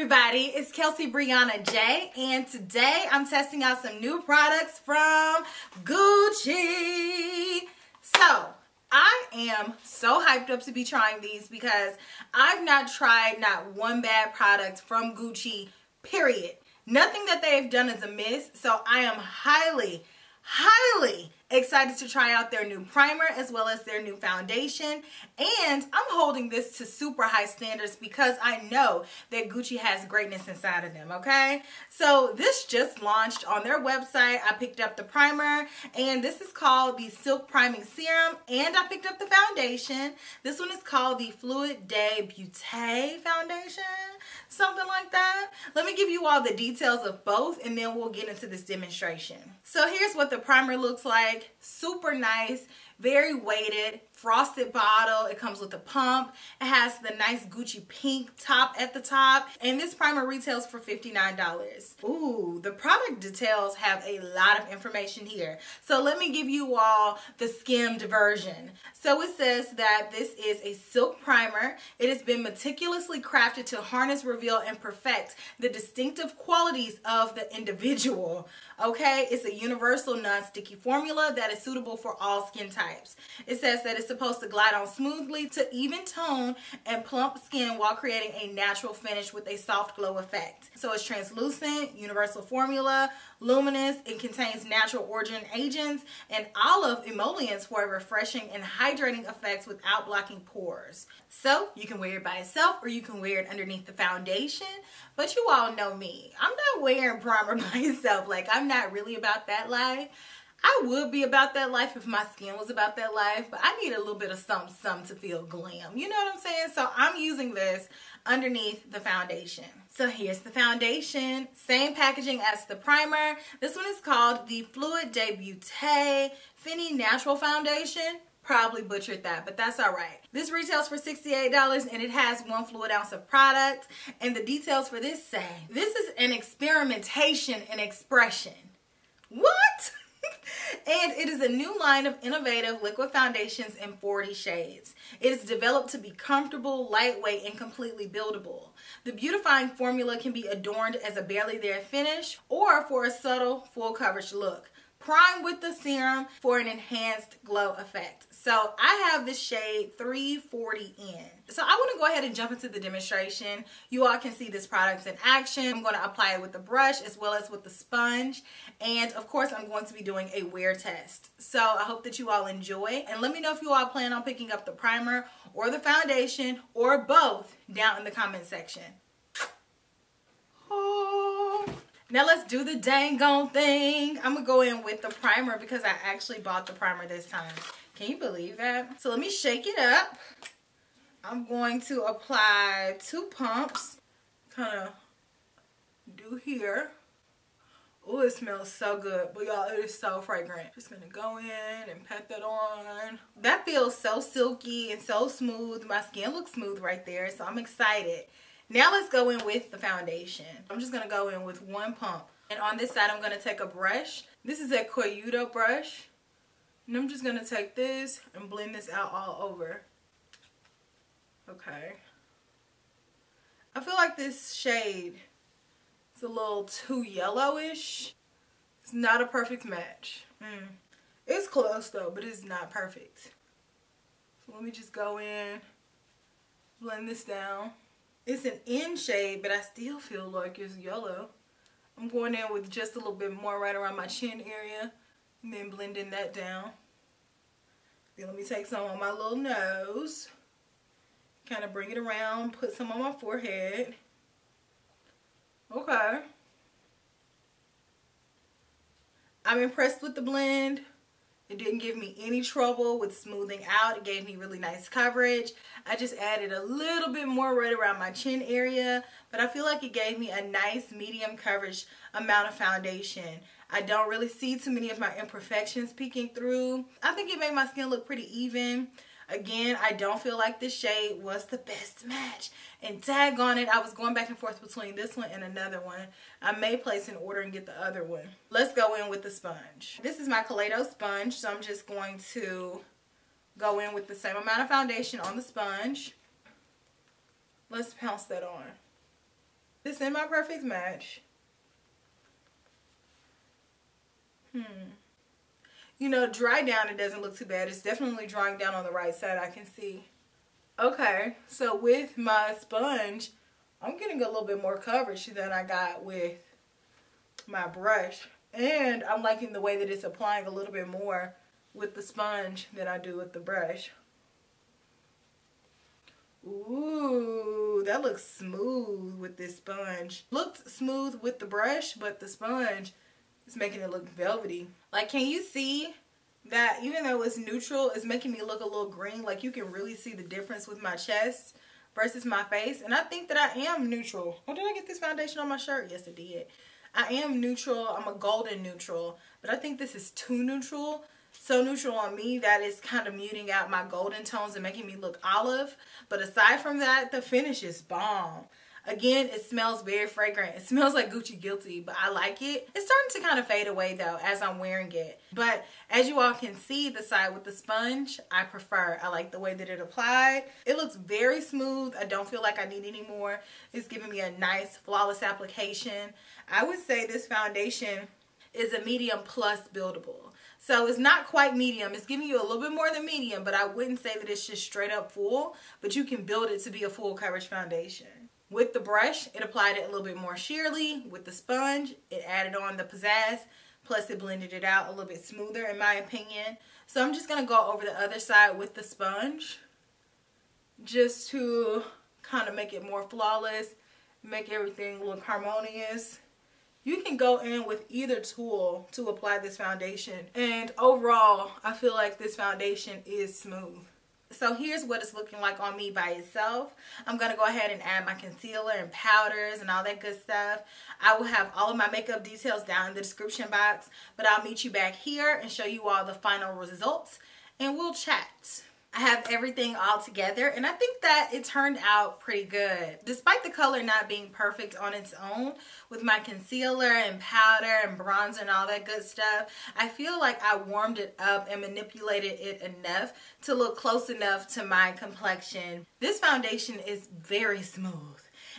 everybody, it's Kelsee Briana J, and today I'm testing out some new products from Gucci. So I am so hyped up to be trying these because I've not tried not one bad product from Gucci, period. Nothing that they've done is amiss, so I am highly excited to try out their new primer as well as their new foundation. And I'm holding this to super high standards because I know that Gucci has greatness inside of them, okay? So this just launched on their website. I picked up the primer, and this is called the Silk Priming Serum, and I picked up the foundation. This one is called the Fluide De Beaute foundation, something like that. Let me give you all the details of both, and then we'll get into this demonstration. So here's what the primer looks like. Super nice, very weighted, frosted bottle. It comes with a pump. It has the nice Gucci pink top at the top, and this primer retails for $59. Ooh, the product details have a lot of information here. So let me give you all the skimmed version. So it says that this is a silk primer. It has been meticulously crafted to harness, reveal, and perfect the distinctive qualities of the individual. Okay, it's a universal non-sticky formula that is suitable for all skin types. It says that it's supposed to glide on smoothly to even tone and plump skin while creating a natural finish with a soft glow effect. So it's translucent, universal formula, luminous. It contains natural origin agents and olive emollients for a refreshing and hydrating effects without blocking pores. So you can wear it by itself or you can wear it underneath the foundation. But you all know me. I'm not wearing primer by itself. Like, I'm not really about that life. I would be about that life if my skin was about that life, but I need a little bit of something to feel glam. You know what I'm saying? So I'm using this underneath the foundation. So here's the foundation. Same packaging as the primer. This one is called the Fluide De Beaute Fenty Natural Foundation. Probably butchered that, but that's all right. This retails for $68 and it has 1 fluid ounce of product. And the details for this say, this is an experimentation and expression. What? And it is a new line of innovative liquid foundations in 40 shades. It is developed to be comfortable, lightweight, and completely buildable. The beautifying formula can be adorned as a barely there finish or for a subtle, full coverage look. Prime with the serum for an enhanced glow effect. So I have this shade 340 in. So I want to go ahead and jump into the demonstration. You all can see this product in action. I'm going to apply it with the brush as well as with the sponge. And of course, I'm going to be doing a wear test. So I hope that you all enjoy. And let me know if you all plan on picking up the primer or the foundation or both down in the comment section. Oh. Now let's do the dang on thing. I'm going to go in with the primer because I actually bought the primer this time. Can you believe that? So let me shake it up. I'm going to apply 2 pumps. Kind of do here. Oh, it smells so good. But y'all, it is so fragrant. Just going to go in and pat that on. That feels so silky and so smooth. My skin looks smooth right there. So I'm excited. Now let's go in with the foundation. I'm just going to go in with 1 pump. And on this side, I'm going to take a brush. This is a Coyuto brush. And I'm just going to take this and blend this out all over. Okay. I feel like this shade is a little too yellowish. It's not a perfect match. It's close though, but it's not perfect. So let me just go in, blend this down. It's an in shade, but I still feel like it's yellow. I'm going in with just a little bit more right around my chin area and then blending that down. Then let me take some on my little nose. Kind of bring it around, put some on my forehead. Okay. I'm impressed with the blend. It didn't give me any trouble with smoothing out. It gave me really nice coverage. I just added a little bit more right around my chin area, but I feel like it gave me a nice medium coverage amount of foundation. I don't really see too many of my imperfections peeking through. I think it made my skin look pretty even. Again, I don't feel like this shade was the best match. And daggone it, I was going back and forth between this one and another one. I may place an order and get the other one. Let's go in with the sponge. This is my Kaleido sponge, so I'm just going to go in with the same amount of foundation on the sponge. Let's pounce that on. This semi-perfect match. You know, dry down, it doesn't look too bad. It's definitely drying down on the right side, I can see. Okay, so with my sponge, I'm getting a little bit more coverage than I got with my brush. And I'm liking the way that it's applying a little bit more with the sponge than I do with the brush. Ooh, that looks smooth with this sponge. Looks smooth with the brush, but the sponge is making it look velvety. Like, can you see that even though it's neutral, it's making me look a little green? Like, you can really see the difference with my chest versus my face. And I think that I am neutral. Oh, did I get this foundation on my shirt? Yes, I did. I am neutral. I'm a golden neutral. But I think this is too neutral. So neutral on me that it's kind of muting out my golden tones and making me look olive. But aside from that, the finish is bomb. Again, it smells very fragrant. It smells like Gucci Guilty, but I like it. It's starting to kind of fade away though as I'm wearing it. But as you all can see, the side with the sponge, I prefer. I like the way that it applied. It looks very smooth. I don't feel like I need any more. It's giving me a nice, flawless application. I would say this foundation is a medium plus buildable. So it's not quite medium. It's giving you a little bit more than medium, but I wouldn't say that it's just straight up full, but you can build it to be a full coverage foundation. With the brush, it applied it a little bit more sheerly. With the sponge, it added on the pizzazz, plus it blended it out a little bit smoother in my opinion. So I'm just going to go over the other side with the sponge just to kind of make it more flawless, make everything look harmonious. You can go in with either tool to apply this foundation, and overall, I feel like this foundation is smooth. So here's what it's looking like on me by itself. I'm going to go ahead and add my concealer and powders and all that good stuff. I will have all of my makeup details down in the description box, but I'll meet you back here and show you all the final results, and we'll chat. I have everything all together, and I think that it turned out pretty good. Despite the color not being perfect on its own, with my concealer and powder and bronzer and all that good stuff, I feel like I warmed it up and manipulated it enough to look close enough to my complexion. This foundation is very smooth.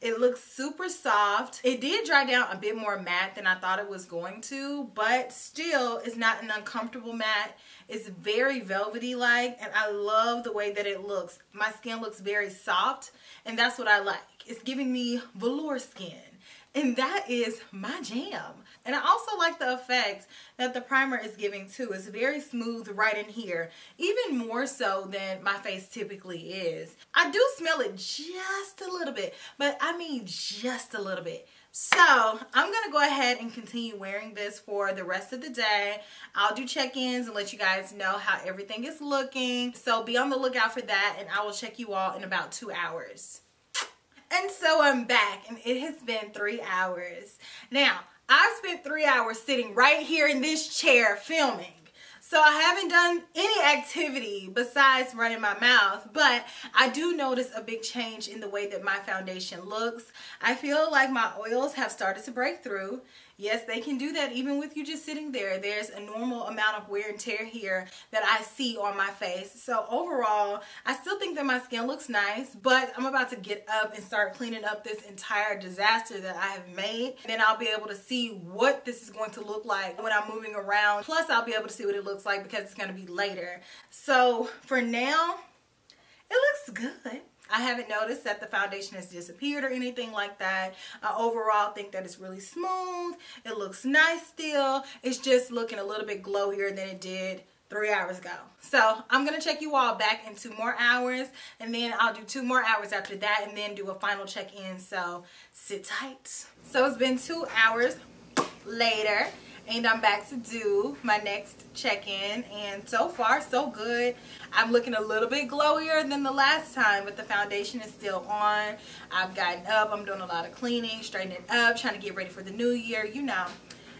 It looks super soft. It did dry down a bit more matte than I thought it was going to, but still it's not an uncomfortable matte. It's very velvety-like, and I love the way that it looks. My skin looks very soft, and that's what I like. It's giving me velour skin, and that is my jam. And I also like the effect that the primer is giving too. It's very smooth right in here, even more so than my face typically is. I do smell it just a little bit, but I mean just a little bit. So I'm going to go ahead and continue wearing this for the rest of the day. I'll do check-ins and let you guys know how everything is looking. So be on the lookout for that, and I will check you all in about 2 hours. And so I'm back, and it has been 3 hours. Now, I've spent 3 hours sitting right here in this chair filming. So I haven't done any activity besides running my mouth, but I do notice a big change in the way that my foundation looks. I feel like my oils have started to break through. Yes, they can do that even with you just sitting there. There's a normal amount of wear and tear here that I see on my face. So overall, I still think that my skin looks nice, but I'm about to get up and start cleaning up this entire disaster that I have made. And then I'll be able to see what this is going to look like when I'm moving around. Plus, I'll be able to see what it looks like because it's going to be later. So for now, it looks good. I haven't noticed that the foundation has disappeared or anything like that. I overall think that it's really smooth. It looks nice still. It's just looking a little bit glowier than it did 3 hours ago. So I'm going to check you all back in 2 more hours, and then I'll do 2 more hours after that, and then do a final check-in. So sit tight. So it's been 2 hours later, and I'm back to do my next check-in, and so far so good. I'm looking a little bit glowier than the last time, but the foundation is still on. I've gotten up, I'm doing a lot of cleaning, straightening up, trying to get ready for the new year, you know.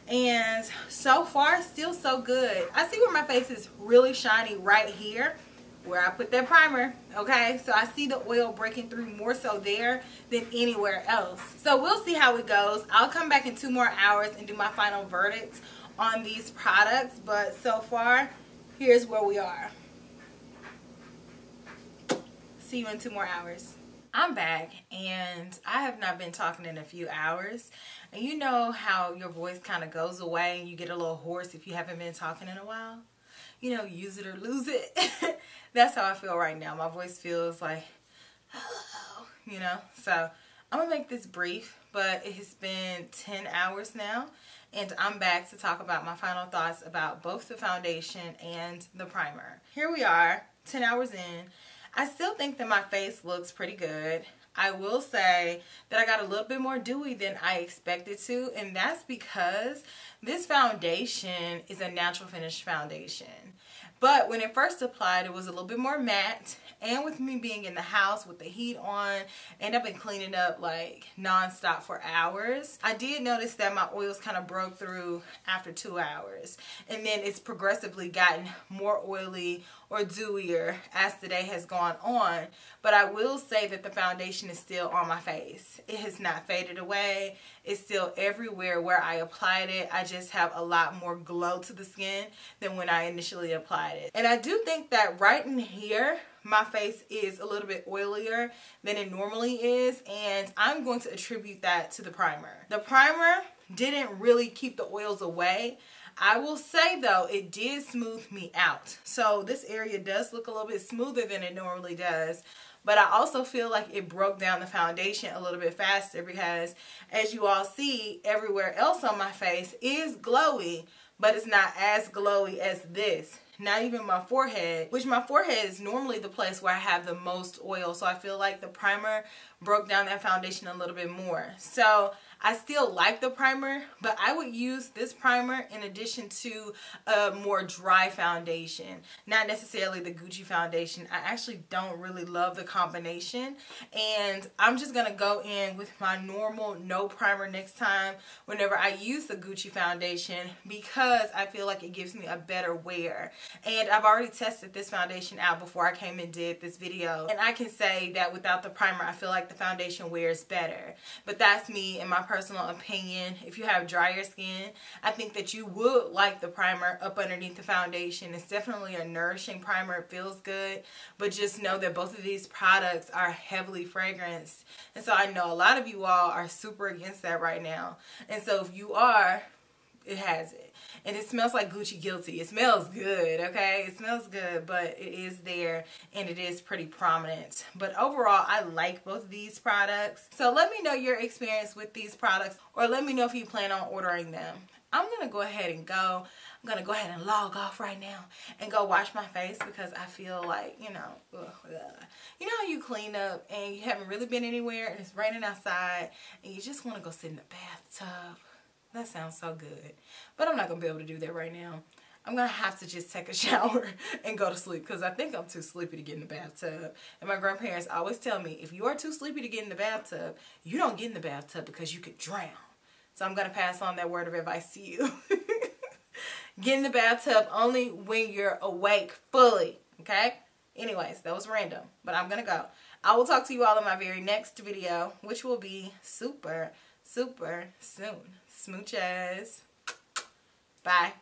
And so far still so good. I see where my face is really shiny right here where I put that primer, okay? So I see the oil breaking through more so there than anywhere else. So we'll see how it goes. I'll come back in 2 more hours and do my final verdict on these products, but so far, here's where we are. See you in 2 more hours. I'm back, and I have not been talking in a few hours. And you know how your voice kind of goes away and you get a little hoarse if you haven't been talking in a while? You know, use it or lose it. That's how I feel right now. My voice feels like, hello, you know? So I'm going to make this brief, but it has been 10 hours now. And I'm back to talk about my final thoughts about both the foundation and the primer. Here we are, 10 hours in. I still think that my face looks pretty good. I will say that I got a little bit more dewy than I expected to, and that's because this foundation is a natural finish foundation. But when it first applied, it was a little bit more matte, and with me being in the house with the heat on, and I've been cleaning up like non-stop for hours, I did notice that my oils kind of broke through after 2 hours, and then it's progressively gotten more oily or dewier as the day has gone on. But I will say that the foundation is still on my face. It has not faded away. It's still everywhere where I applied it. I just have a lot more glow to the skin than when I initially applied it. And I do think that right in here, my face is a little bit oilier than it normally is, and I'm going to attribute that to the primer. The primer didn't really keep the oils away. I will say though, it did smooth me out. So this area does look a little bit smoother than it normally does. But I also feel like it broke down the foundation a little bit faster because, as you all see, everywhere else on my face is glowy, but it's not as glowy as this. Not even my forehead, which my forehead is normally the place where I have the most oil. So I feel like the primer broke down that foundation a little bit more. So I still like the primer, but I would use this primer in addition to a more dry foundation. Not necessarily the Gucci foundation. I actually don't really love the combination. And I'm just going to go in with my normal no primer next time whenever I use the Gucci foundation, because I feel like it gives me a better wear. And I've already tested this foundation out before I came and did this video. And I can say that without the primer, I feel like the foundation wears better. But that's me and my personal opinion. If you have drier skin, I think that you would like the primer up underneath the foundation. It's definitely a nourishing primer. It feels good. But just know that both of these products are heavily fragranced. And so I know a lot of you all are super against that right now. And so if you are, it has it. And it smells like Gucci Guilty. It smells good, okay? It smells good, but it is there and it is pretty prominent. But overall, I like both of these products. So let me know your experience with these products, or let me know if you plan on ordering them. I'm going to go ahead and go. I'm going to go ahead and log off right now and go wash my face, because I feel like, you know how you clean up and you haven't really been anywhere and it's raining outside and you just want to go sit in the bathtub. That sounds so good. But I'm not going to be able to do that right now. I'm going to have to just take a shower and go to sleep, because I think I'm too sleepy to get in the bathtub. And my grandparents always tell me, if you are too sleepy to get in the bathtub, you don't get in the bathtub because you could drown. So I'm going to pass on that word of advice to you. Get in the bathtub only when you're awake fully. Okay? Anyways, that was random. But I'm going to go. I will talk to you all in my very next video, which will be super soon. Smooches. Bye.